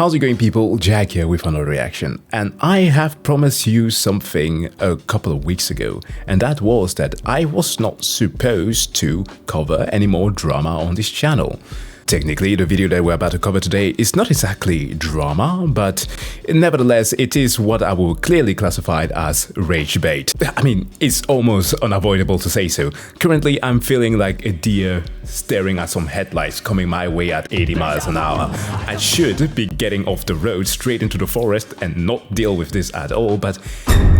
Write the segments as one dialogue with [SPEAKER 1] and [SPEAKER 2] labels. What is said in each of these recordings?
[SPEAKER 1] How's it going, people? Jack here with another reaction, and I have promised you something a couple of weeks ago, and that was that I was not supposed to cover any more drama on this channel. Technically, the video that we're about to cover today is not exactly drama, but nevertheless, it is what I will clearly classify as rage bait. I mean, it's almost unavoidable to say so. Currently, I'm feeling like a deer staring at some headlights coming my way at 80 miles an hour. I should be getting off the road straight into the forest and not deal with this at all, but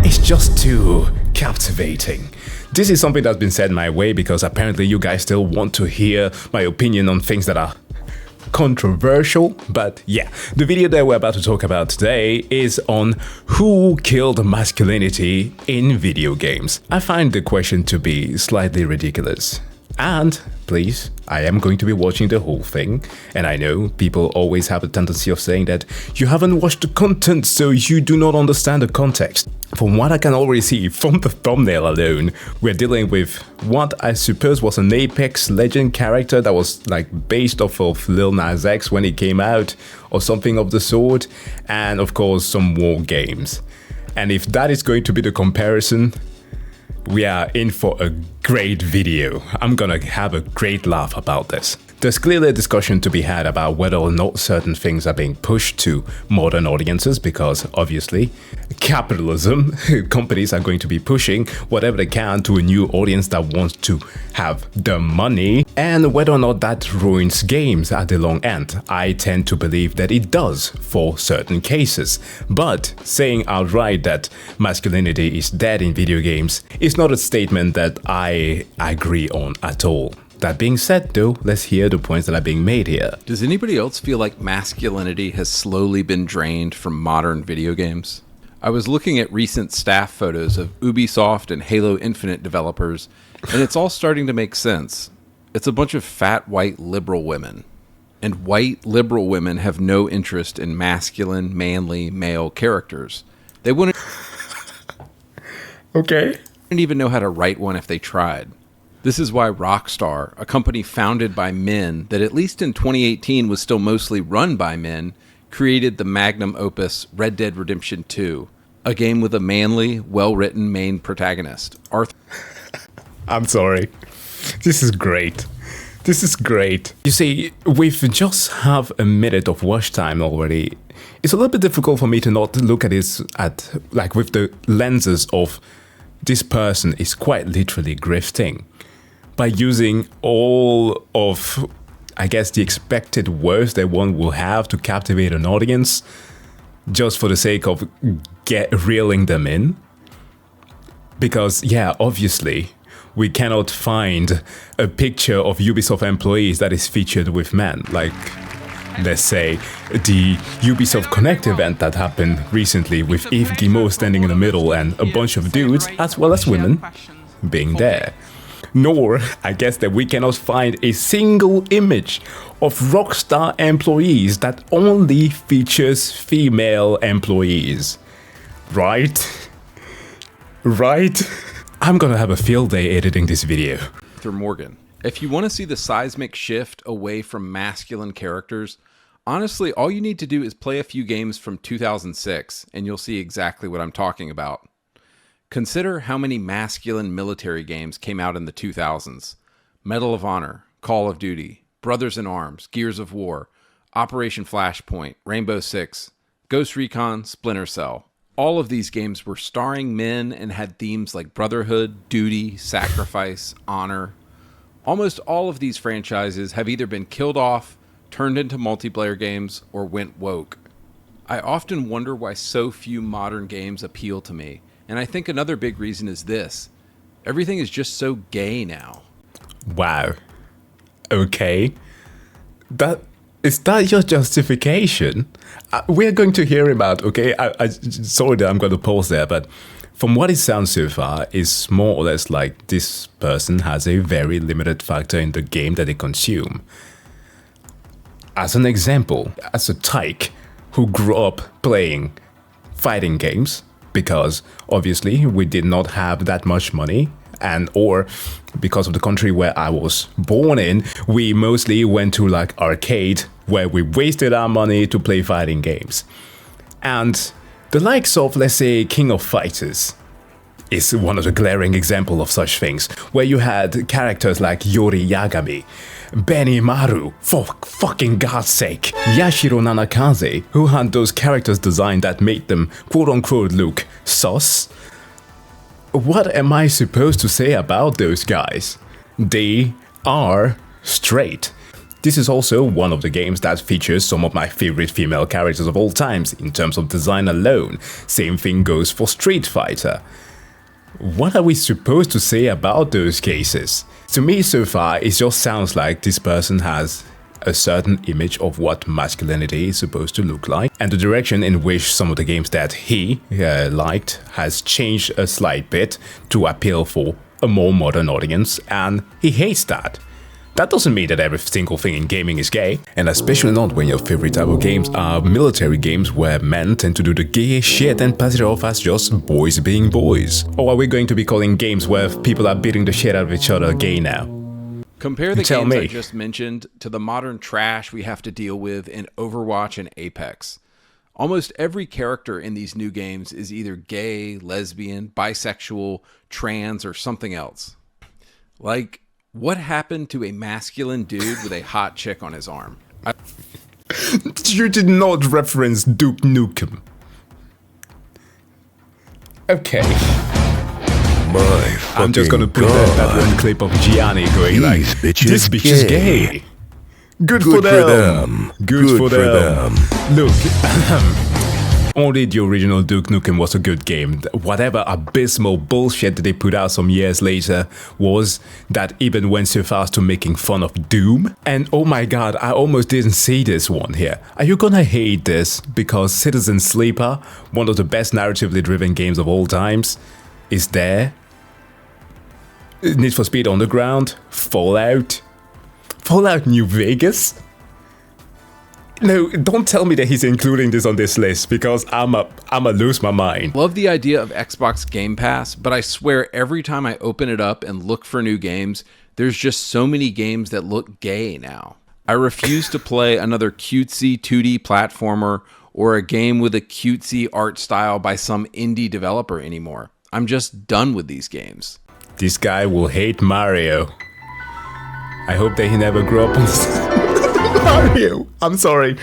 [SPEAKER 1] it's just too captivating. This is something that's been said my way because apparently you guys still want to hear my opinion on things that are controversial, but yeah, the video that we're about to talk about today is on who killed masculinity in video games. I find the question to be slightly ridiculous. And please, I am going to be watching the whole thing, and I know people always have a tendency of saying that you haven't watched the content, so you do not understand the context. From what I can already see from the thumbnail alone, we're dealing with what I suppose was an Apex Legend character that was like based off of Lil Nas X when it came out, or something of the sort, and of course some war games. And if that is going to be the comparison, we are in for a great video. I'm gonna have a great laugh about this. There's clearly a discussion to be had about whether or not certain things are being pushed to modern audiences because obviously capitalism, companies are going to be pushing whatever they can to a new audience that wants to have the money, and whether or not that ruins games at the long end. I tend to believe that it does for certain cases, but saying outright that masculinity is dead in video games is not a statement that I agree on at all. That being said though, let's hear the points that are being made here.
[SPEAKER 2] Does anybody else feel like masculinity has slowly been drained from modern video games? I was looking at recent staff photos of Ubisoft and Halo Infinite developers, and it's all starting to make sense. It's a bunch of fat white liberal women. And white liberal women have no interest in masculine, manly, male characters. They wouldn't even know how to write one if they tried. This is why Rockstar, a company founded by men that at least in 2018 was still mostly run by men, created the magnum opus Red Dead Redemption 2, a game with a manly, well-written main protagonist.
[SPEAKER 1] I'm sorry. This is great. This is great. You see, we've just have a minute of watch time already. It's a little bit difficult for me to not look at this with the lenses of this person is quite literally grifting by using all of, I guess, the expected words that one will have to captivate an audience just for the sake of reeling them in. Because, yeah, obviously, we cannot find a picture of Ubisoft employees that is featured with men. Like, let's say, the Ubisoft Connect event that happened recently with Yves Guillemot standing in the middle and a bunch of dudes, as well as women, being there. Nor, I guess, that we cannot find a single image of Rockstar employees that only features female employees. Right? Right? I'm gonna have a field day editing this video.
[SPEAKER 2] Morgan. If you want to see the seismic shift away from masculine characters, honestly, all you need to do is play a few games from 2006, and you'll see exactly what I'm talking about. Consider how many masculine military games came out in the 2000s. Medal of Honor, Call of Duty, Brothers in Arms, Gears of War, Operation Flashpoint, Rainbow Six, Ghost Recon, Splinter Cell. All of these games were starring men and had themes like brotherhood, duty, sacrifice, honor. Almost all of these franchises have either been killed off, turned into multiplayer games, or went woke. I often wonder why so few modern games appeal to me. And I think another big reason is this. Everything is just so gay now.
[SPEAKER 1] Wow. Okay. Is that your justification? We're going to hear about, okay, sorry that I'm going to pause there, but from what it sounds so far, it's more or less like this person has a very limited factor in the game that they consume. As an example, as a tyke who grew up playing fighting games, because obviously we did not have that much money, and or because of the country where I was born in, we mostly went to like arcade where we wasted our money to play fighting games. And the likes of, let's say, King of Fighters is one of the glaring examples of such things, where you had characters like Yori Yagami, Benimaru, for fucking God's sake, Yashiro Nanakaze, who had those characters designed that made them quote-unquote look sus. What am I supposed to say about those guys? They are straight. This is also one of the games that features some of my favorite female characters of all times in terms of design alone. Same thing goes for Street Fighter. What are we supposed to say about those cases? To me so far, it just sounds like this person has a certain image of what masculinity is supposed to look like, and the direction in which some of the games that he liked has changed a slight bit to appeal for a more modern audience, and he hates that. That doesn't mean that every single thing in gaming is gay, and especially not when your favorite type of games are military games where men tend to do the gay shit and pass it off as just boys being boys. Or are we going to be calling games where people are beating the shit out of each other gay now?
[SPEAKER 2] Compare the games I just mentioned to the modern trash we have to deal with in Overwatch and Apex. Almost every character in these new games is either gay, lesbian, bisexual, trans, or something else. Like, what happened to a masculine dude with a hot chick on his arm?
[SPEAKER 1] You did not reference Duke Nukem. Okay. I'm just gonna put that one clip of Gianni going like, this bitch is gay. Good for them. Good for them. Look, only the original Duke Nukem was a good game. Whatever abysmal bullshit that they put out some years later was that even went so far as to making fun of Doom. And oh my god, I almost didn't see this one here. Are you gonna hate this because Citizen Sleeper, one of the best narratively driven games of all times, is there? Need for Speed Underground, Fallout New Vegas? No, don't tell me that he's including this on this list because I'ma lose my mind.
[SPEAKER 2] Love the idea of Xbox Game Pass, but I swear every time I open it up and look for new games, there's just so many games that look gay now. I refuse to play another cutesy 2D platformer or a game with a cutesy art style by some indie developer anymore. I'm just done with these games.
[SPEAKER 1] This guy will hate Mario. I hope that he never grew up on Mario. I'm sorry.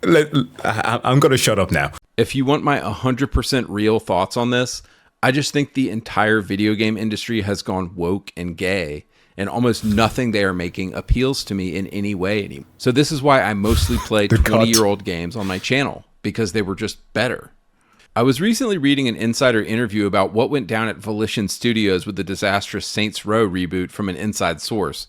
[SPEAKER 1] I'm gonna shut up now.
[SPEAKER 2] If you want my 100% real thoughts on this, I just think the entire video game industry has gone woke and gay, and almost nothing they are making appeals to me in any way anymore. So this is why I mostly play 20-year-old games on my channel, because they were just better. I was recently reading an insider interview about what went down at Volition Studios with the disastrous Saints Row reboot from an inside source.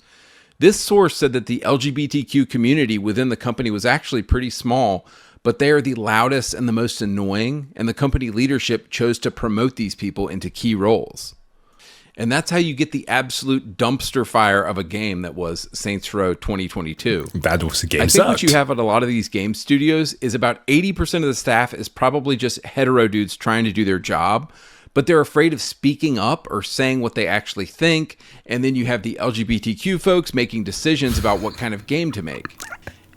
[SPEAKER 2] This source said that the LGBTQ community within the company was actually pretty small, but they are the loudest and the most annoying, and the company leadership chose to promote these people into key roles. And that's how you get the absolute dumpster fire of a game that was Saints Row 2022.
[SPEAKER 1] That was a game.
[SPEAKER 2] I think what you have at a lot of these game studios is about 80% of the staff is probably just hetero dudes trying to do their job, but they're afraid of speaking up or saying what they actually think. And then you have the LGBTQ folks making decisions about what kind of game to make.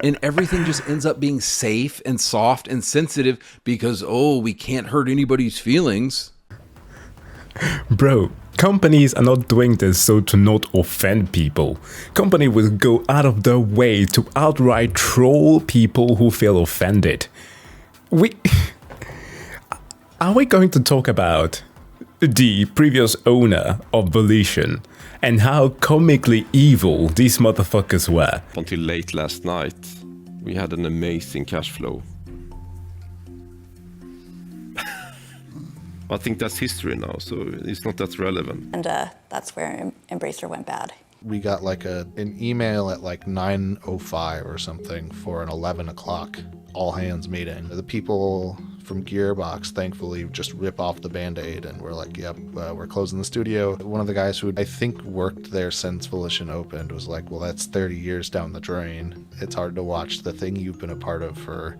[SPEAKER 2] And everything just ends up being safe and soft and sensitive because, oh, we can't hurt anybody's feelings.
[SPEAKER 1] Bro, companies are not doing this so to not offend people. Company will go out of their way to outright troll people who feel offended. Are we going to talk about the previous owner of Volition and how comically evil these motherfuckers were?
[SPEAKER 3] Until late last night, we had an amazing cash flow. I think that's history now, so it's not that relevant.
[SPEAKER 4] And that's where Embracer went bad.
[SPEAKER 5] We got like an email at like 9:05 or something for an 11 o'clock all hands meeting. The people from Gearbox thankfully just rip off the band-aid and we're like, yep, we're closing the studio. One of the guys who I think worked there since Volition opened was like, well, that's 30 years down the drain. It's hard to watch the thing you've been a part of for,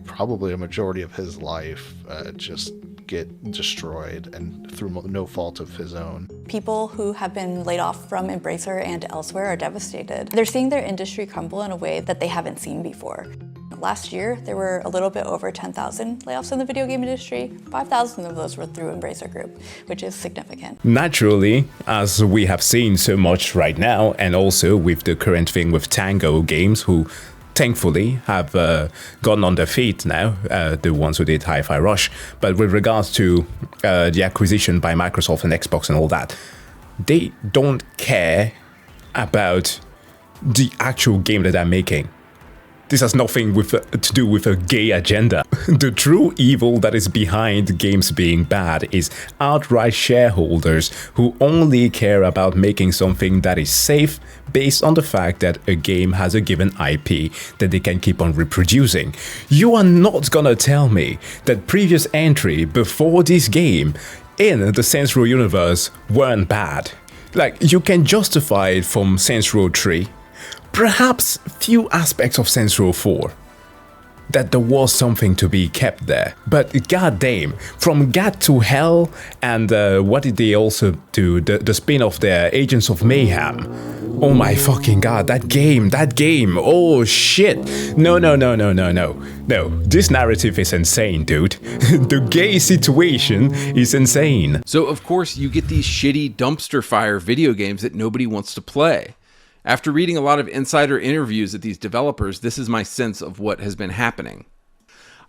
[SPEAKER 5] probably a majority of his life just get destroyed, and through no fault of his own.
[SPEAKER 4] People who have been laid off from Embracer and elsewhere are devastated. They're seeing their industry crumble in a way that they haven't seen before. Last year, there were a little bit over 10,000 layoffs in the video game industry. 5,000 of those were through Embracer Group, which is significant.
[SPEAKER 1] Naturally, as we have seen so much right now, and also with the current thing with Tango Games, who thankfully have gotten on their feet now, the ones who did Hi-Fi Rush. But with regards to the acquisition by Microsoft and Xbox and all that, they don't care about the actual game that they're making. This has nothing to do with a gay agenda. The true evil that is behind games being bad is outright shareholders who only care about making something that is safe based on the fact that a game has a given IP that they can keep on reproducing. You are not gonna tell me that previous entry before this game in the Saints Row universe weren't bad. Like, you can justify it from Saints Row 3. Perhaps few aspects of Saints Row 4, that there was something to be kept there. But goddamn, from Gat to Hell, and what did they also do? The spin-off there, Agents of Mayhem. Oh my fucking god, that game, oh shit. No, this narrative is insane, dude. The gay situation is insane.
[SPEAKER 2] So of course you get these shitty dumpster fire video games that nobody wants to play. After reading a lot of insider interviews at these developers, this is my sense of what has been happening.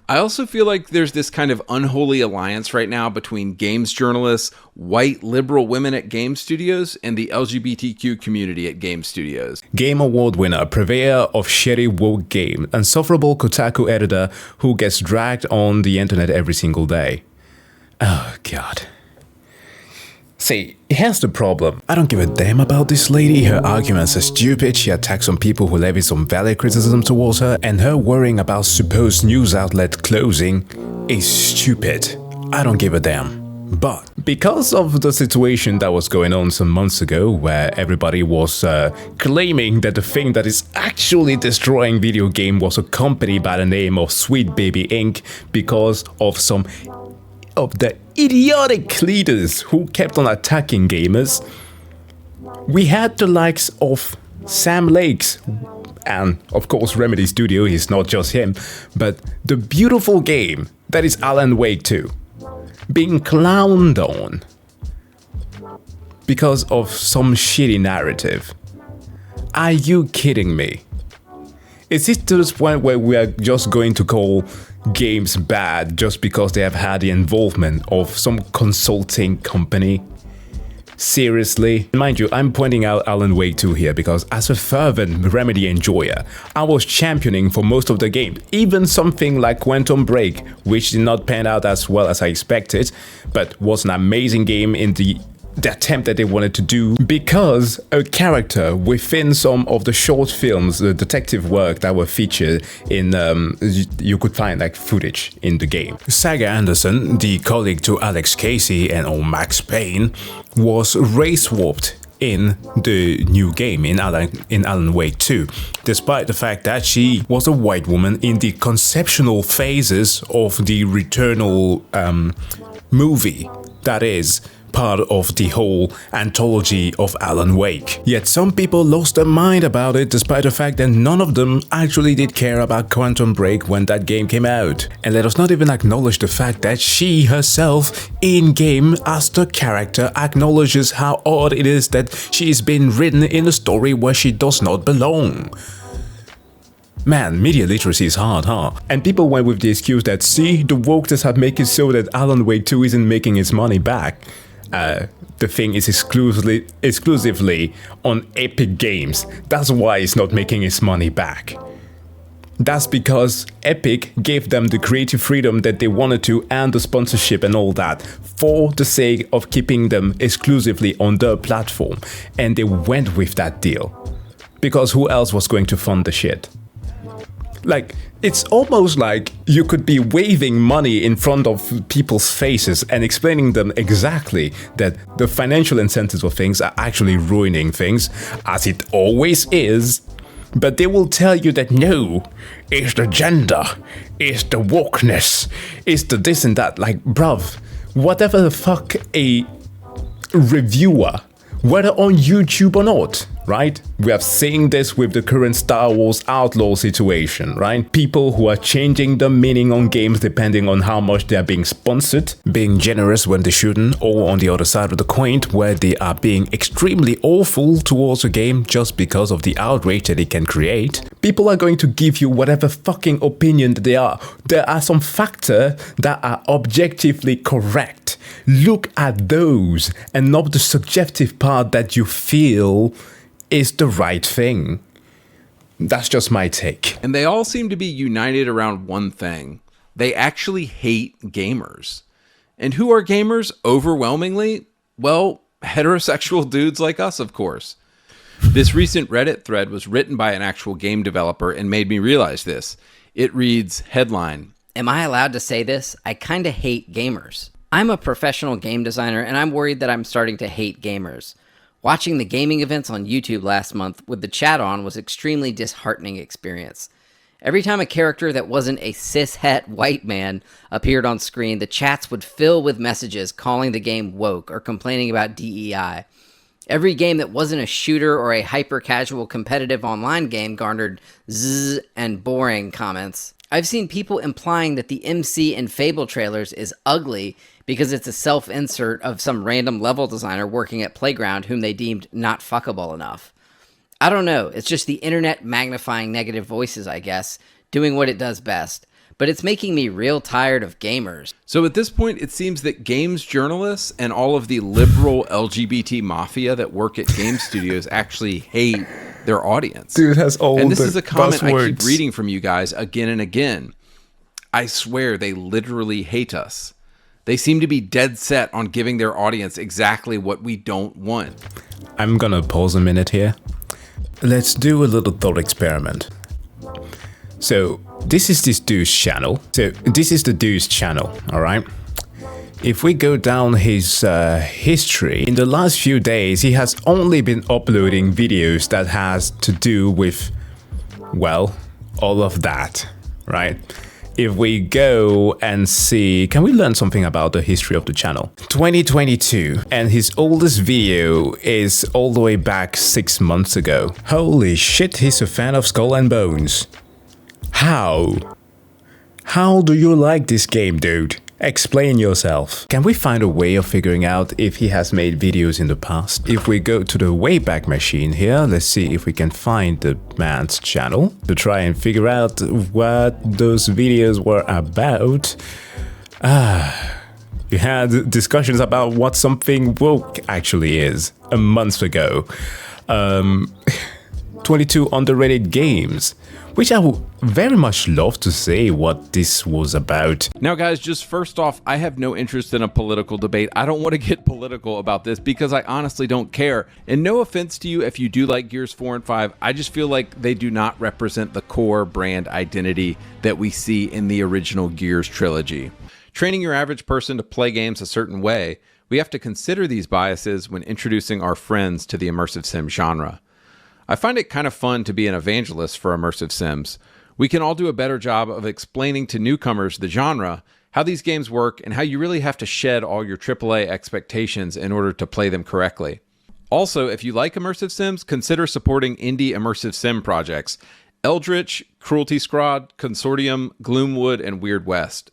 [SPEAKER 2] I also feel like there's this kind of unholy alliance right now between games journalists, white liberal women at game studios, and the LGBTQ community at game studios.
[SPEAKER 1] Game Award winner, purveyor of shitty woke game, insufferable Kotaku editor who gets dragged on the internet every single day. Oh god. See, here's the problem. I don't give a damn about this lady, her arguments are stupid, she attacks on people who levy some valid criticism towards her, and her worrying about supposed news outlet closing is stupid. I don't give a damn. But because of the situation that was going on some months ago, where everybody was claiming that the thing that is actually destroying video game was a company by the name of Sweet Baby Inc. because of some of the idiotic leaders who kept on attacking gamers, we had the likes of Sam Lakes, and of course Remedy Studio is not just him, but the beautiful game that is Alan Wake 2, being clowned on because of some shitty narrative. Are you kidding me? Is it to this point where we are just going to call games bad just because they have had the involvement of some consulting company? Seriously? Mind you, I'm pointing out Alan Wake 2 here because as a fervent Remedy enjoyer, I was championing for most of the game, even something like Quantum Break, which did not pan out as well as I expected, but was an amazing game in the attempt that they wanted to do, because a character within some of the short films, the detective work that were featured in, you could find like footage in the game. Saga Anderson, the colleague to Alex Casey and Max Payne, was race-warped in the new game, in Alan Wake 2, despite the fact that she was a white woman in the conceptual phases of the Returnal movie that is part of the whole anthology of Alan Wake. Yet some people lost their mind about it, despite the fact that none of them actually did care about Quantum Break when that game came out. And let us not even acknowledge the fact that she herself, in-game, as the character, acknowledges how odd it is that she is being written in a story where she does not belong. Man, media literacy is hard, huh? And people went with the excuse that, see, the wokeness have made it so that Alan Wake 2 isn't making its money back. The thing is exclusively on Epic Games. That's why it's not making its money back. That's because Epic gave them the creative freedom that they wanted to and the sponsorship and all that for the sake of keeping them exclusively on their platform. And they went with that deal. Because who else was going to fund the shit? Like, it's almost like you could be waving money in front of people's faces and explaining them exactly that the financial incentives of things are actually ruining things, as it always is. But they will tell you that no, it's the gender, it's the wokeness, it's the this and that. Like, bruv, whatever the fuck a reviewer, whether on YouTube or not, right? We have seen this with the current Star Wars Outlaw situation, right? People who are changing the meaning on games depending on how much they are being sponsored, being generous when they shouldn't, or on the other side of the coin, where they are being extremely awful towards a game just because of the outrage that it can create. People are going to give you whatever fucking opinion that they are. There are some factors that are objectively correct. Look at those and not the subjective part that you feel is the right thing. That's just my take.
[SPEAKER 2] And they all seem to be united around one thing. They actually hate gamers. And who are gamers overwhelmingly? Well, heterosexual dudes like us, of course. This recent Reddit thread was written by an actual game developer and made me realize this. It reads, headline,
[SPEAKER 6] "Am I allowed to say this? I kinda hate gamers. I'm a professional game designer and I'm worried that I'm starting to hate gamers. Watching the gaming events on YouTube last month with the chat on was extremely disheartening experience. Every time a character that wasn't a cis-het white man appeared on screen, the chats would fill with messages calling the game woke or complaining about DEI. Every game that wasn't a shooter or a hyper-casual competitive online game garnered zzz and boring comments. I've seen people implying that the MC in Fable trailers is ugly because it's a self-insert of some random level designer working at Playground whom they deemed not fuckable enough. I don't know, it's just the internet magnifying negative voices, I guess, doing what it does best. But it's making me real tired of gamers."
[SPEAKER 2] So at this point, it seems that games journalists and all of the liberal LGBT mafia that work at game studios actually hate their audience.
[SPEAKER 1] Dude has all
[SPEAKER 2] And this
[SPEAKER 1] the
[SPEAKER 2] is a comment I keep
[SPEAKER 1] buzzwords.
[SPEAKER 2] reading from you guys again and again. I swear they literally hate us. They seem to be dead set on giving their audience exactly what we don't want.
[SPEAKER 1] I'm gonna pause a minute here. Let's do a little thought experiment. So, this is this dude's channel. So, this is the dude's channel, alright? If we go down his history, in the last few days, he has only been uploading videos that has to do with, well, all of that, right? If we go and see, can we learn something about the history of the channel? 2022, and his oldest video is all the way back 6 months ago. Holy shit, he's a fan of Skull and Bones. How? How do you like this game, dude? Explain yourself. Can we find a way of figuring out if he has made videos in the past? If we go to the Wayback Machine here, let's see if we can find the man's channel to try and figure out what those videos were about. We had discussions about what something woke actually is a month ago. 22 underrated games, which I would very much love to say what this was about.
[SPEAKER 2] Now, guys, just first off, I have no interest in a political debate. I don't want to get political about this because I honestly don't care. And no offense to you if you do like Gears 4 and 5, I just feel like they do not represent the core brand identity that we see in the original Gears trilogy. Training your average person to play games a certain way, we have to consider these biases when introducing our friends to the immersive sim genre. I find it kind of fun to be an evangelist for immersive sims. We can all do a better job of explaining to newcomers the genre, how these games work, and how you really have to shed all your AAA expectations in order to play them correctly. Also, if you like immersive sims, consider supporting indie immersive sim projects: Eldritch, Cruelty Squad, Consortium, Gloomwood, and Weird West.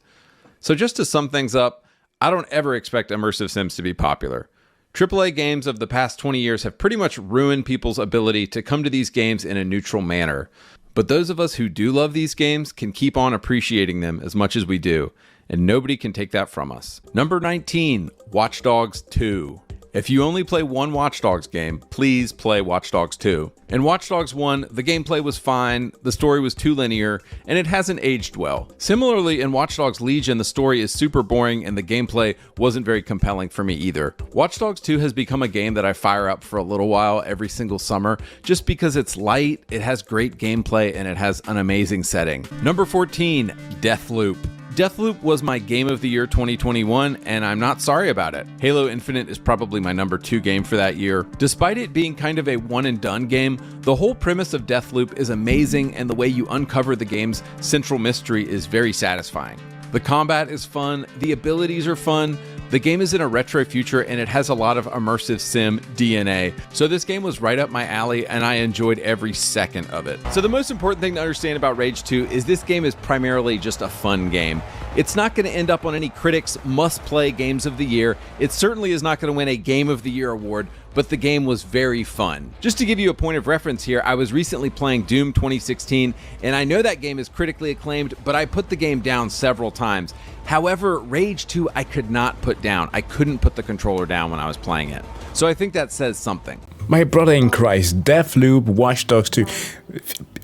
[SPEAKER 2] So just to sum things up, I don't ever expect immersive sims to be popular. AAA games of the past 20 years have pretty much ruined people's ability to come to these games in a neutral manner. But those of us who do love these games can keep on appreciating them as much as we do, and nobody can take that from us. Number 19, Watch Dogs 2. If you only play one Watch Dogs game, please play Watch Dogs 2. In Watch Dogs 1, the gameplay was fine, the story was too linear, and it hasn't aged well. Similarly, in Watch Dogs Legion, the story is super boring and the gameplay wasn't very compelling for me either. Watch Dogs 2 has become a game that I fire up for a little while every single summer, just because it's light, it has great gameplay, and it has an amazing setting. Number 14, Deathloop. Deathloop was my game of the year 2021, and I'm not sorry about it. Halo Infinite is probably my number 2 game for that year. Despite it being kind of a one and done game, the whole premise of Deathloop is amazing, and the way you uncover the game's central mystery is very satisfying. The combat is fun, the abilities are fun, The game is in a retro future and it has a lot of immersive sim DNA. So this game was right up my alley and I enjoyed every second of it. So the most important thing to understand about Rage 2 is this game is primarily just a fun game. It's not going to end up on any critics' must-play games of the year. It certainly is not going to win a Game of the Year award, but the game was very fun. Just to give you a point of reference here, I was recently playing Doom 2016, and I know that game is critically acclaimed, but I put the game down several times. However, Rage 2 I could not put down. I couldn't put the controller down when I was playing it. So I think that says something.
[SPEAKER 1] My brother in Christ, Deathloop, Watch Dogs 2,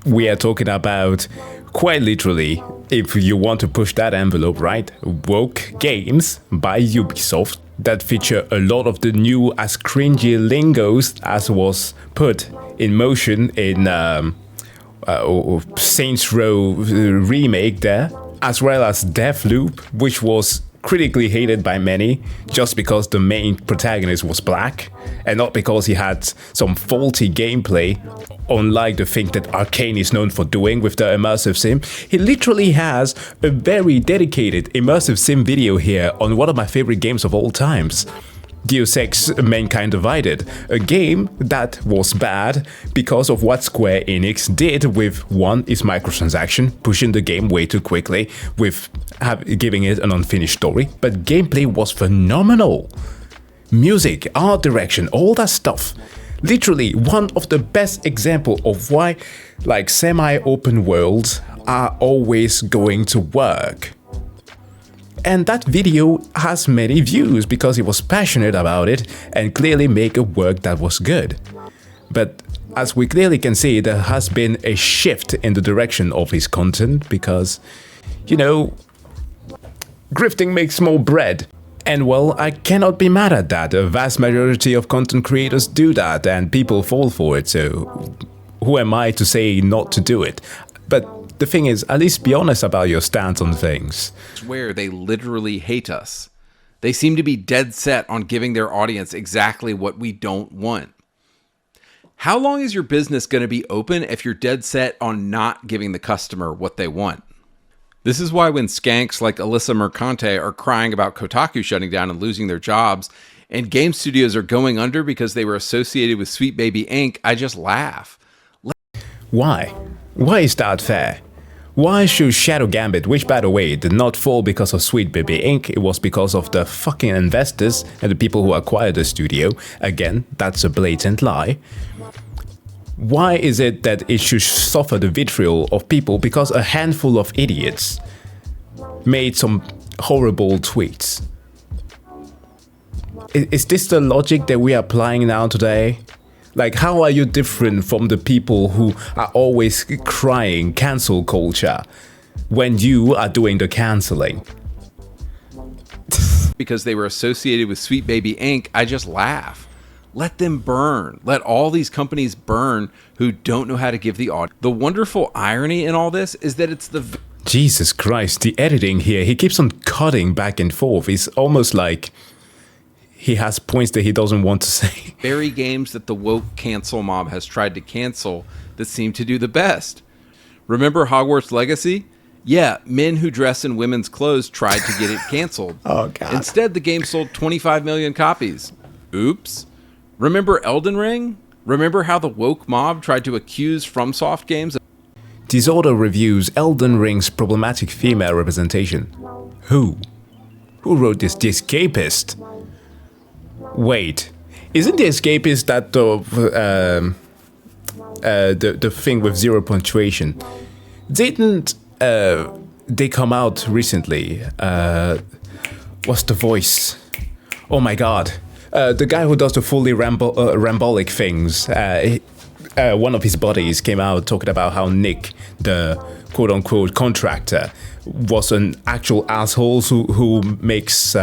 [SPEAKER 1] we are talking about, quite literally, if you want to push that envelope, right? Woke games by Ubisoft that feature a lot of the new as cringy lingos as was put in motion in Saints Row remake there, as well as Deathloop, which was critically hated by many just because the main protagonist was black and not because he had some faulty gameplay, unlike the thing that Arcane is known for doing with the immersive sim. He literally has a very dedicated immersive sim video here on one of my favorite games of all times, Deus Ex Mankind Divided, a game that was bad because of what Square Enix did with one is microtransaction, pushing the game way too quickly with giving it an unfinished story, but gameplay was phenomenal. Music, art direction, all that stuff. Literally one of the best example of why like semi-open worlds are always going to work. And that video has many views because he was passionate about it and clearly make a work that was good. But as we clearly can see, there has been a shift in the direction of his content because, you know, grifting makes more bread. And well, I cannot be mad at that. A vast majority of content creators do that and people fall for it, so who am I to say not to do it? But the thing is, at least be honest about your stance on things.
[SPEAKER 2] I swear they literally hate us. They seem to be dead set on giving their audience exactly what we don't want. How long is your business going to be open if you're dead set on not giving the customer what they want? This is why when skanks like Alyssa Mercante are crying about Kotaku shutting down and losing their jobs, and game studios are going under because they were associated with Sweet Baby Inc., I just laugh.
[SPEAKER 1] Why? Why is that fair? Why should Shadow Gambit, which by the way did not fall because of Sweet Baby Inc., it was because of the fucking investors and the people who acquired the studio. Again, that's a blatant lie. Why is it that it should suffer the vitriol of people because a handful of idiots made some horrible tweets? Is this the logic that we are applying now today? Like, how are you different from the people who are always crying cancel culture when you are doing the canceling?
[SPEAKER 2] Because they were associated with Sweet Baby Inc., I just laugh. Let them burn. Let all these companies burn who don't know how to give the audience. The wonderful irony in all this is that it's the...
[SPEAKER 1] Jesus Christ, the editing here, he keeps on cutting back and forth. It's almost like he has points that he doesn't want to say.
[SPEAKER 2] very games that the woke cancel mob has tried to cancel that seem to do the best. Remember Hogwarts Legacy? Yeah, men who dress in women's clothes tried to get it canceled.
[SPEAKER 1] Oh, God.
[SPEAKER 2] Instead, the game sold 25 million copies. Oops. Remember Elden Ring? Remember how the woke mob tried to accuse FromSoft games?
[SPEAKER 1] Disorder reviews Elden Ring's problematic female representation. Who? Who wrote this? The Escapist? Wait, isn't The Escapist that the thing with zero punctuation? Didn't they come out recently? What's the voice? Oh my god. The guy who does the fully rambolic things, one of his buddies came out talking about how Nick, the quote-unquote contractor, was an actual asshole who makes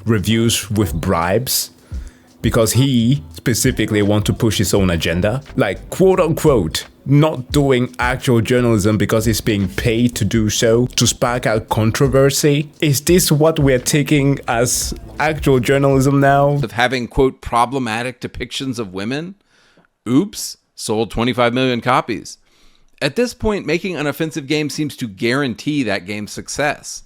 [SPEAKER 1] reviews with bribes because he specifically wants to push his own agenda. Like, quote-unquote, not doing actual journalism because he's being paid to do so, to spark out controversy. Is this what we're taking as actual journalism now?
[SPEAKER 2] Of having, quote, problematic depictions of women? Oops, sold 25 million copies. At this point, making an offensive game seems to guarantee that game's success.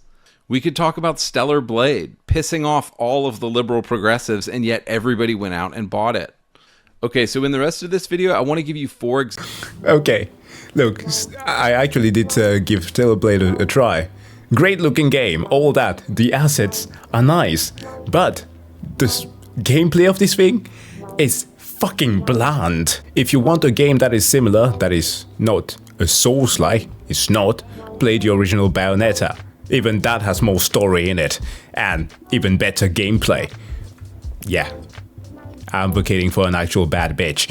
[SPEAKER 2] We could talk about Stellar Blade, pissing off all of the liberal progressives, and yet everybody went out and bought it. Okay, so in the rest of this video, I want to give you 4 examples.
[SPEAKER 1] Okay, look, I actually did give Stellar Blade a try. Great looking game, all that. The assets are nice, but the gameplay of this thing is fucking bland. If you want a game that is similar, that is not a Souls-like, it's not, play the original Bayonetta. Even that has more story in it, and even better gameplay. Yeah, I'm advocating for an actual bad bitch.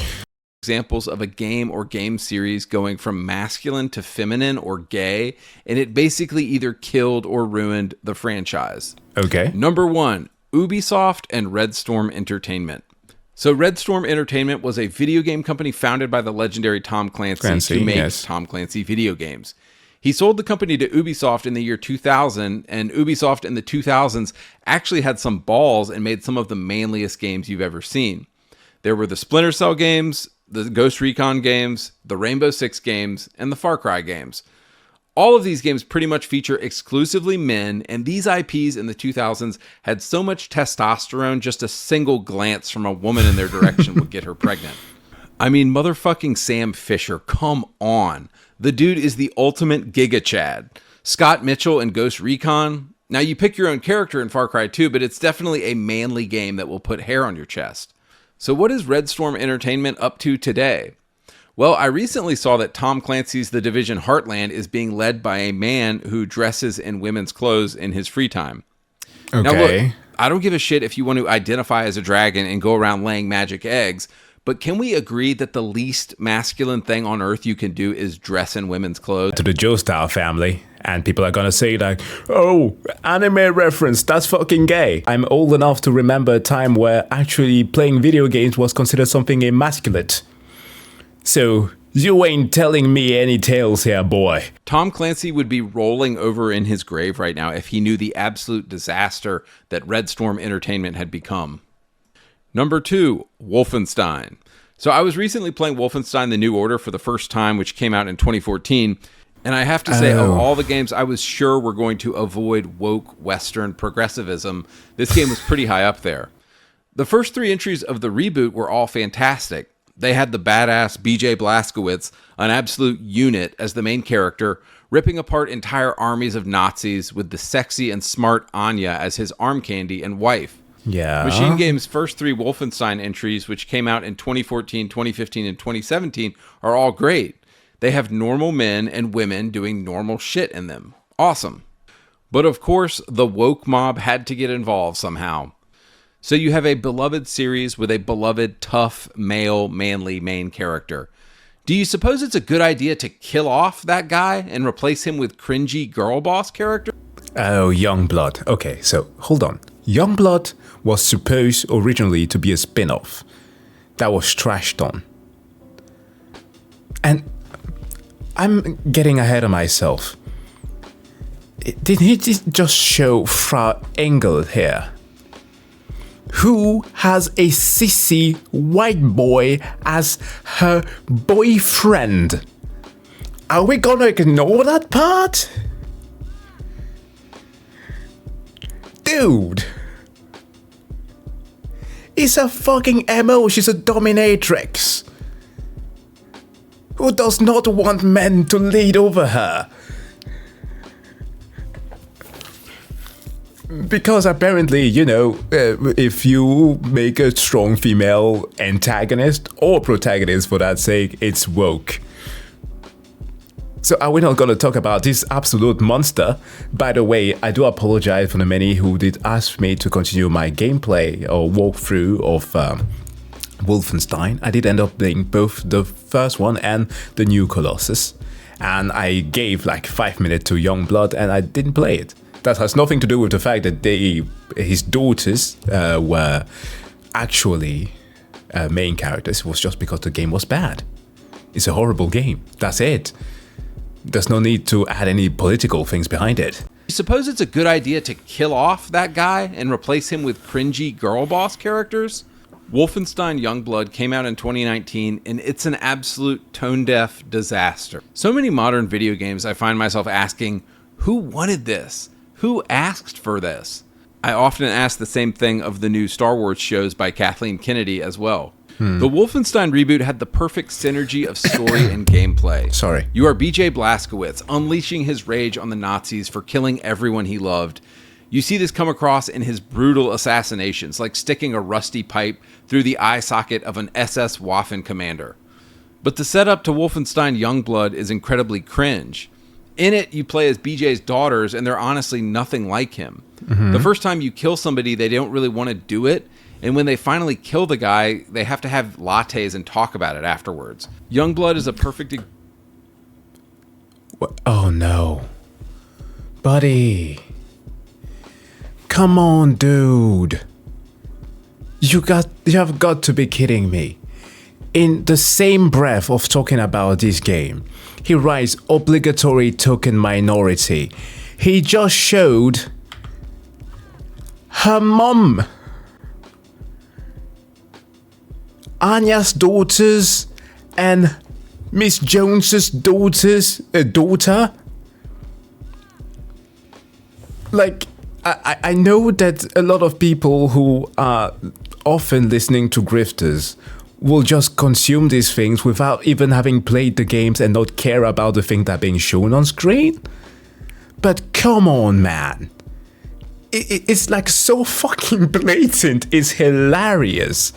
[SPEAKER 2] Examples of a game or game series going from masculine to feminine or gay, and it basically either killed or ruined the franchise.
[SPEAKER 1] Okay.
[SPEAKER 2] Number 1, Ubisoft and Red Storm Entertainment. So Red Storm Entertainment was a video game company founded by the legendary Tom Clancy to make Tom Clancy video games. He sold the company to Ubisoft in the year 2000, and Ubisoft in the 2000s actually had some balls and made some of the manliest games you've ever seen. There were the Splinter Cell games, the Ghost Recon games, the Rainbow Six games, and the Far Cry games. All of these games pretty much feature exclusively men, and these IPs in the 2000s had so much testosterone, just a single glance from a woman in their direction would get her pregnant. I mean, motherfucking Sam Fisher, come on. The dude is the ultimate Giga Chad. Scott Mitchell in Ghost Recon. Now, you pick your own character in Far Cry 2, but it's definitely a manly game that will put hair on your chest. So what is Red Storm Entertainment up to today? Well, I recently saw that Tom Clancy's The Division Heartland is being led by a man who dresses in women's clothes in his free time.
[SPEAKER 1] Okay.
[SPEAKER 2] Now look, I don't give a shit if you want to identify as a dragon and go around laying magic eggs, but can we agree that the least masculine thing on earth you can do is dress in women's clothes?
[SPEAKER 1] To the Joestar family, and people are gonna say like, oh, anime reference, that's fucking gay. I'm old enough to remember a time where actually playing video games was considered something emasculate. So, you ain't telling me any tales here, boy.
[SPEAKER 2] Tom Clancy would be rolling over in his grave right now if he knew the absolute disaster that Red Storm Entertainment had become. Number 2, Wolfenstein. So I was recently playing Wolfenstein The New Order for the first time, which came out in 2014. And I have to say, of all the games I was sure were going to avoid woke Western progressivism, this game was pretty high up there. The first 3 entries of the reboot were all fantastic. They had the badass BJ Blazkowicz, an absolute unit, as the main character, ripping apart entire armies of Nazis with the sexy and smart Anya as his arm candy and wife.
[SPEAKER 1] Yeah.
[SPEAKER 2] Machine Game's first 3 Wolfenstein entries, which came out in 2014, 2015, and 2017, are all great. They have normal men and women doing normal shit in them. Awesome. But of course, the woke mob had to get involved somehow. So you have a beloved series with a beloved, tough, male, manly main character. Do you suppose it's a good idea to kill off that guy and replace him with cringy girl boss character?
[SPEAKER 1] Oh, Youngblood. Okay, so hold on. Youngblood was supposed originally to be a spin-off that was trashed on. And I'm getting ahead of myself. Did he just show Frau Engel here? Who has a sissy white boy as her boyfriend? Are we gonna ignore that part? Dude! It's a fucking MO, she's a dominatrix. Who does not want men to lead over her? Because apparently, you know, if you make a strong female antagonist, or protagonist for that sake, it's woke. So are we not going to talk about this absolute monster? By the way, I do apologize for the many who did ask me to continue my gameplay or walkthrough of Wolfenstein. I did end up playing both the first one and the new Colossus. And I gave like 5 minutes to Youngblood and I didn't play it. That has nothing to do with the fact that his daughters were actually main characters. It was just because the game was bad. It's a horrible game. That's it. There's no need to add any political things behind it.
[SPEAKER 2] You suppose it's a good idea to kill off that guy and replace him with cringy girl boss characters? Wolfenstein Youngblood came out in 2019, and it's an absolute tone-deaf disaster. So many modern video games, I find myself asking, who wanted this? Who asked for this? I often ask the same thing of the new Star Wars shows by Kathleen Kennedy as well. The Wolfenstein reboot had the perfect synergy of story and gameplay.
[SPEAKER 1] Sorry.
[SPEAKER 2] You are BJ Blazkowicz, unleashing his rage on the Nazis for killing everyone he loved. You see this come across in his brutal assassinations, like sticking a rusty pipe through the eye socket of an SS Waffen commander. But the setup to Wolfenstein Youngblood is incredibly cringe. In it, you play as BJ's daughters, and they're honestly nothing like him. The first time you kill somebody, they don't really want to do it. And when they finally kill the guy, they have to have lattes and talk about it afterwards. Youngblood is a perfect...
[SPEAKER 1] Oh no. Buddy. Come on, dude. You have got to be kidding me. In the same breath of talking about this game, he writes obligatory token minority. He just showed her mom, Anya's daughters, and Miss Jones's daughter. Like, I know that a lot of people who are often listening to grifters will just consume these things without even having played the games and not care about the thing that are being shown on screen. But come on, man. It's like so fucking blatant. It's hilarious.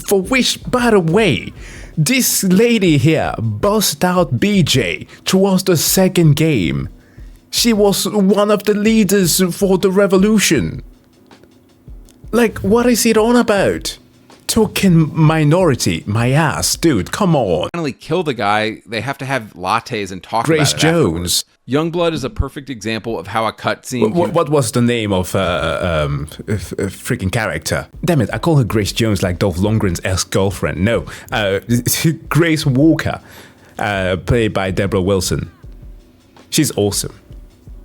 [SPEAKER 1] For which, by the way, this lady here bust out BJ towards the second game. She was one of the leaders for the revolution. Like, what is it on about? Token minority, my ass, dude, come on.
[SPEAKER 2] Finally kill the guy, they have to have lattes and talk
[SPEAKER 1] Grace
[SPEAKER 2] about it
[SPEAKER 1] Jones.
[SPEAKER 2] afterwards. Youngblood is a perfect example of how a cutscene...
[SPEAKER 1] What was the name of a freaking character? Damn it, I call her Grace Jones like Dolph Lundgren's ex-girlfriend. No, Grace Walker, played by Deborah Wilson. She's awesome.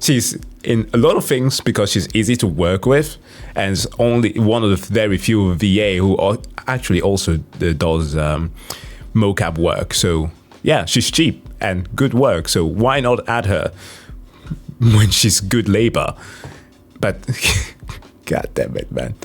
[SPEAKER 1] She's in a lot of things because she's easy to work with, and is only one of the very few VA who actually also does mocap work. So yeah, she's cheap and good work. So why not add her when she's good labor? But god damn it, man.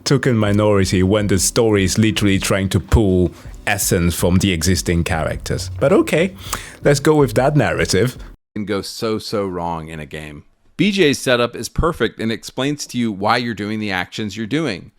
[SPEAKER 1] Token minority when the story is literally trying to pull essence from the existing characters. But okay, let's go with that narrative.
[SPEAKER 2] Can go so wrong in a game. BJ's setup is perfect and explains to you why you're doing the actions you're doing.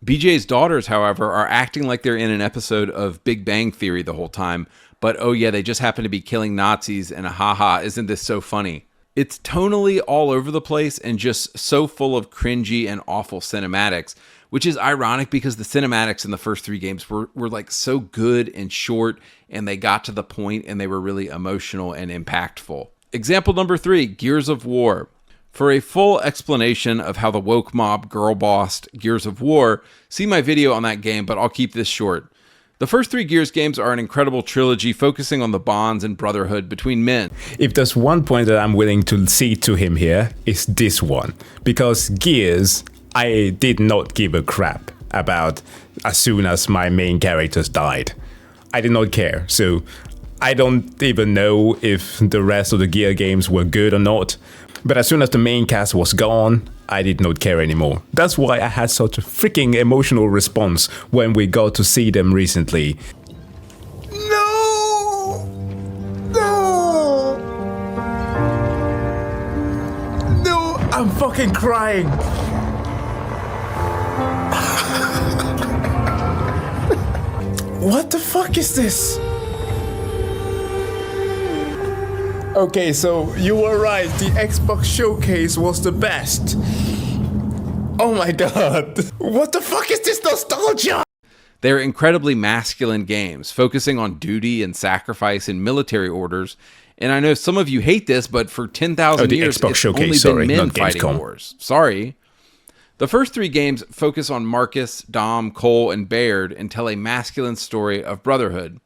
[SPEAKER 2] BJ's daughters, however, are acting like they're in an episode of Big Bang Theory the whole time, but oh yeah, they just happen to be killing Nazis and haha, isn't this so funny? It's tonally all over the place and just so full of cringy and awful cinematics, which is ironic because the cinematics in the first three games were like so good and short, and they got to the point and they were really emotional and impactful. Example number 3, Gears of War. For a full explanation of how the woke mob girl-bossed Gears of War, see my video on that game, but I'll keep this short. The first 3 Gears games are an incredible trilogy focusing on the bonds and brotherhood between men.
[SPEAKER 1] If there's one point that I'm willing to cede to him here, it's this one. Because Gears, I did not give a crap about as soon as my main characters died. I did not care, so I don't even know if the rest of the Gear games were good or not. But as soon as the main cast was gone, I did not care anymore. That's why I had such a freaking emotional response when we got to see them recently. No! No! No! I'm fucking crying! What the fuck is this? Okay, so you were right. The Xbox Showcase was the best. Oh my god. What the fuck is this nostalgia?
[SPEAKER 2] They're incredibly masculine games, focusing on duty and sacrifice and military orders. And I know some of you hate this, but for 10,000 years,
[SPEAKER 1] Xbox
[SPEAKER 2] it's
[SPEAKER 1] Showcase,
[SPEAKER 2] only been men
[SPEAKER 1] not
[SPEAKER 2] fighting
[SPEAKER 1] Gamescom.
[SPEAKER 2] wars. Sorry. The first 3 games focus on Marcus, Dom, Cole, and Baird and tell a masculine story of brotherhood.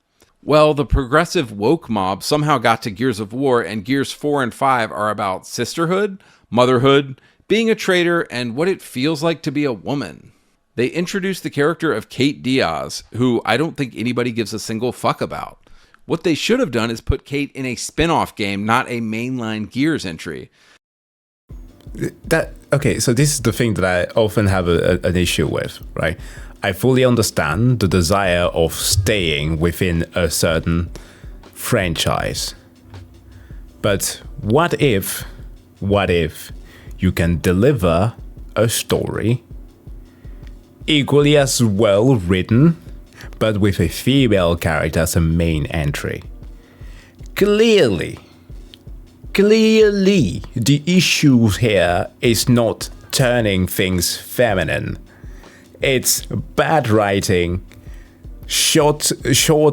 [SPEAKER 2] Well, the progressive woke mob somehow got to Gears of War, and Gears 4 and 5 are about sisterhood, motherhood, being a traitor, and what it feels like to be a woman. They introduced the character of Kate Diaz, who I don't think anybody gives a single fuck about. What they should have done is put Kate in a spin-off game, not a mainline Gears entry.
[SPEAKER 1] Okay, so this is the thing that I often have an issue with, right? I fully understand the desire of staying within a certain franchise. But what if you can deliver a story equally as well written, but with a female character as a main entry? Clearly, the issue here is not turning things feminine. It's bad writing, short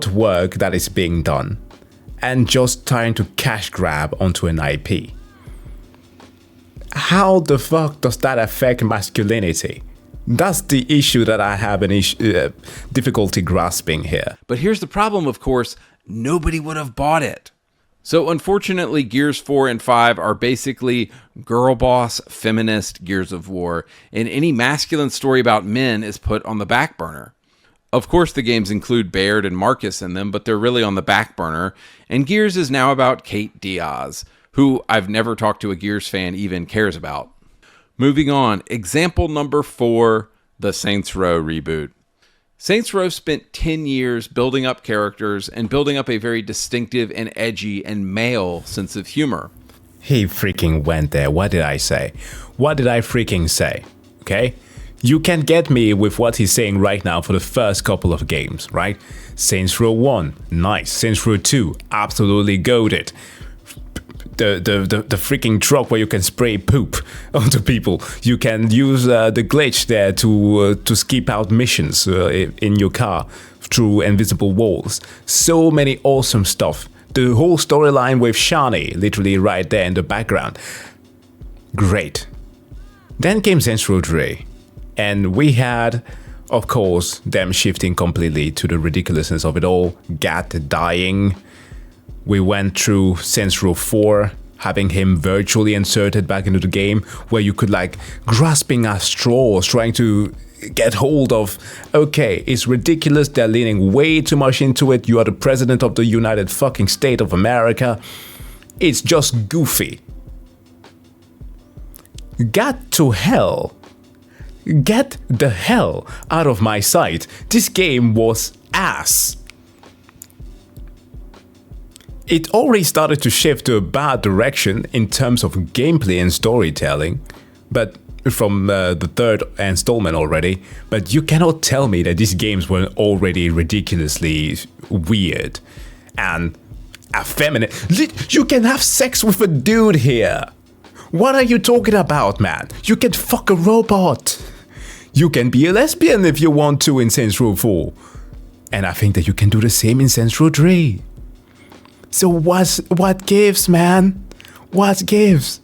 [SPEAKER 1] work that is being done, and just trying to cash grab onto an IP. How the fuck does that affect masculinity? That's the issue that I have difficulty grasping here.
[SPEAKER 2] But here's the problem, of course, nobody would have bought it. So unfortunately, Gears 4 and 5 are basically girl boss, feminist Gears of War, and any masculine story about men is put on the back burner. Of course, the games include Baird and Marcus in them, but they're really on the back burner, and Gears is now about Kate Diaz, who I've never talked to a Gears fan even cares about. Moving on, example number 4, the Saints Row reboot. Saints Row spent 10 years building up characters and building up a very distinctive and edgy and male sense of humor.
[SPEAKER 1] He freaking went there. What did I say? What did I freaking say? Okay? You can get me with what he's saying right now for the first couple of games, right? Saints Row 1, nice. Saints Row 2, absolutely goated. The freaking truck where you can spray poop onto people. You can use the glitch there to skip out missions in your car through invisible walls. So many awesome stuff. The whole storyline with Shani, literally right there in the background. Great. Then came Saints Row 3. And we had, of course, them shifting completely to the ridiculousness of it all. Gat dying. We went through Saints Row 4, having him virtually inserted back into the game, where you could like grasping at straws, trying to get hold of, okay, it's ridiculous, they're leaning way too much into it, you are the president of the United fucking State of America. It's just goofy. Get to hell. Get the hell out of my sight. This game was ass. It already started to shift to a bad direction in terms of gameplay and storytelling, but from the third installment already, but you cannot tell me that these games were already ridiculously weird and effeminate. You can have sex with a dude here. What are you talking about, man? You can fuck a robot. You can be a lesbian if you want to in Saints Row 4. And I think that you can do the same in Saints Row 3. So what gives, man? What gives?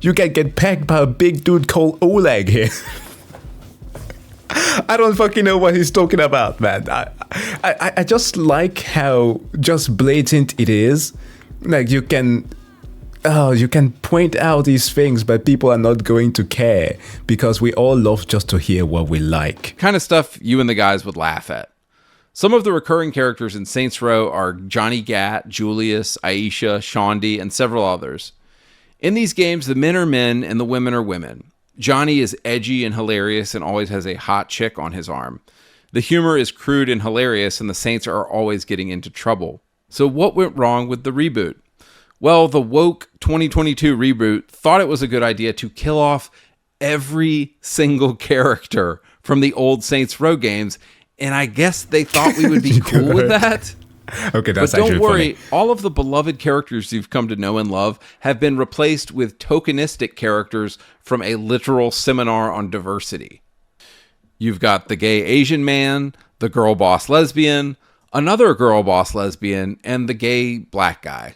[SPEAKER 1] You can get pegged by a big dude called Oleg here. I don't fucking know what he's talking about, man. I just like how just blatant it is. Like you can point out these things, but people are not going to care because we all love just to hear what we like.
[SPEAKER 2] Kind of stuff you and the guys would laugh at. Some of the recurring characters in Saints Row are Johnny Gat, Julius, Aisha, Shondi, and several others. In these games, the men are men and the women are women. Johnny is edgy and hilarious and always has a hot chick on his arm. The humor is crude and hilarious, and the Saints are always getting into trouble. So what went wrong with the reboot? Well, the woke 2022 reboot thought it was a good idea to kill off every single character from the old Saints Row games, and I guess they thought we would be cool with that.
[SPEAKER 1] Okay, that's
[SPEAKER 2] but don't
[SPEAKER 1] actually
[SPEAKER 2] worry,
[SPEAKER 1] funny.
[SPEAKER 2] all of the beloved characters you've come to know and love have been replaced with tokenistic characters from a literal seminar on diversity. You've got the gay Asian man, the girl boss lesbian, another girl boss lesbian, and the gay black guy.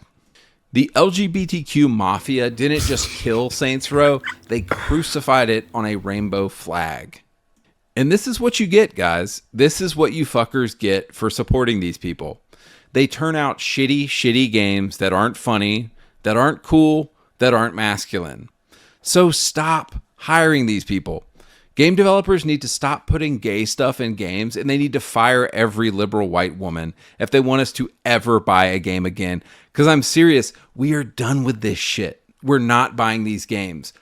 [SPEAKER 2] The LGBTQ mafia didn't just kill Saints Row, they crucified it on a rainbow flag. And this is what you get, guys. This is what you fuckers get for supporting these people. They turn out shitty games that aren't funny, that aren't cool, that aren't masculine. So stop hiring these people. Game developers need to stop putting gay stuff in games, and they need to fire every liberal white woman if they want us to ever buy a game again. Because I'm serious, we are done with this shit. We're not buying these games.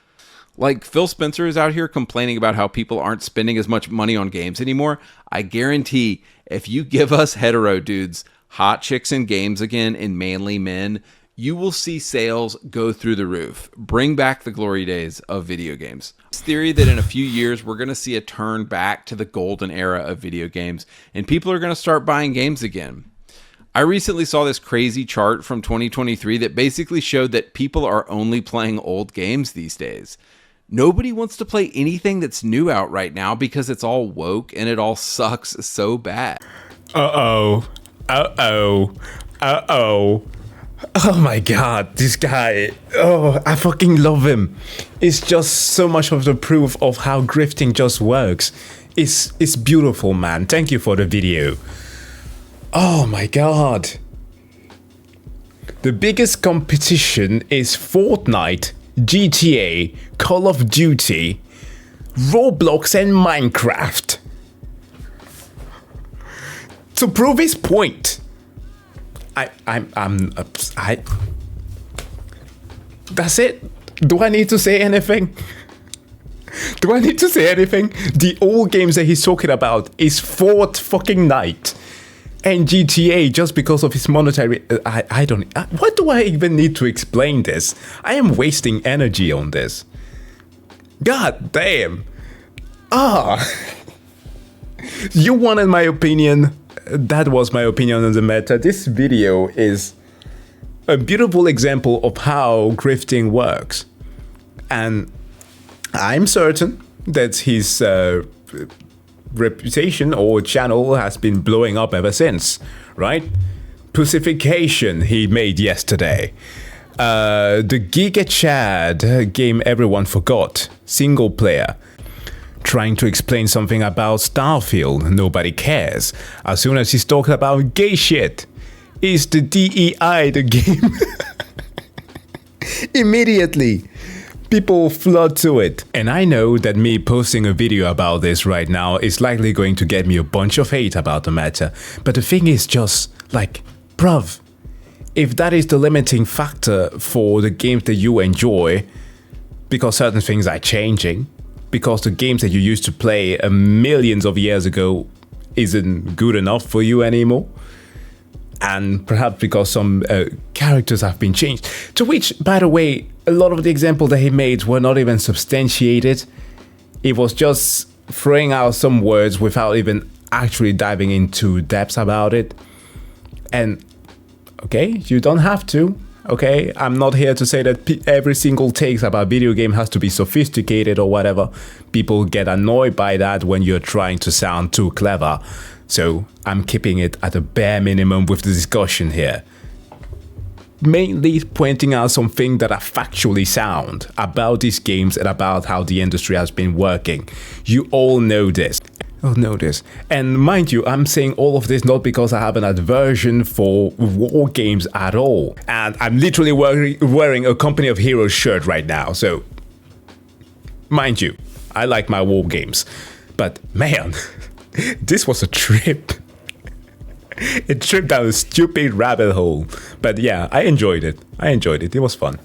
[SPEAKER 2] Like Phil Spencer is out here complaining about how people aren't spending as much money on games anymore. I guarantee if you give us hetero dudes hot chicks in games again and manly men, you will see sales go through the roof. Bring back the glory days of video games. It's theory that in a few years, we're going to see a turn back to the golden era of video games, and people are going to start buying games again. I recently saw this crazy chart from 2023 that basically showed that people are only playing old games these days. Nobody wants to play anything that's new out right now because it's all woke and it all sucks so bad.
[SPEAKER 1] Uh-oh. Uh-oh. Uh-oh. Oh my god, this guy. Oh, I fucking love him. It's just so much of the proof of how grifting just works. It's beautiful, man. Thank you for the video. Oh my god. The biggest competition is Fortnite, GTA, Call of Duty, Roblox and Minecraft. To prove his point, that's it. Do I need to say anything? Do I need to say anything? The old games that he's talking about is Fortnite and GTA just because of his monetary. I don't. Why do I even need to explain this? I am wasting energy on this. God damn. You wanted my opinion. That was my opinion on the matter. This video is a beautiful example of how grifting works. And I'm certain that his reputation or channel has been blowing up ever since, right? Pussification he made yesterday. The Giga Chad game everyone forgot. Single player. Trying to explain something about Starfield, nobody cares. As soon as he's talking about gay shit, is the DEI the game? Immediately, people flood to it. And I know that me posting a video about this right now is likely going to get me a bunch of hate about the matter. But the thing is just, like, bruv, if that is the limiting factor for the games that you enjoy, because certain things are changing, because the games that you used to play millions of years ago isn't good enough for you anymore, and perhaps because some characters have been changed, to which, by the way, a lot of the examples that he made were not even substantiated. It was just throwing out some words without even actually diving into depths about it. And okay, you don't have to. Okay, I'm not here to say that every single take about video game has to be sophisticated or whatever. People get annoyed by that when you're trying to sound too clever. So I'm keeping it at a bare minimum with the discussion here. Mainly pointing out something that are factually sound about these games and about how the industry has been working. You all know this. And mind you, I'm saying all of this not because I have an aversion for war games at all. And I'm literally wearing a Company of Heroes shirt right now, so mind you, I like my war games. But man, this was a trip. A trip down a stupid rabbit hole. But yeah, I enjoyed it. It was fun.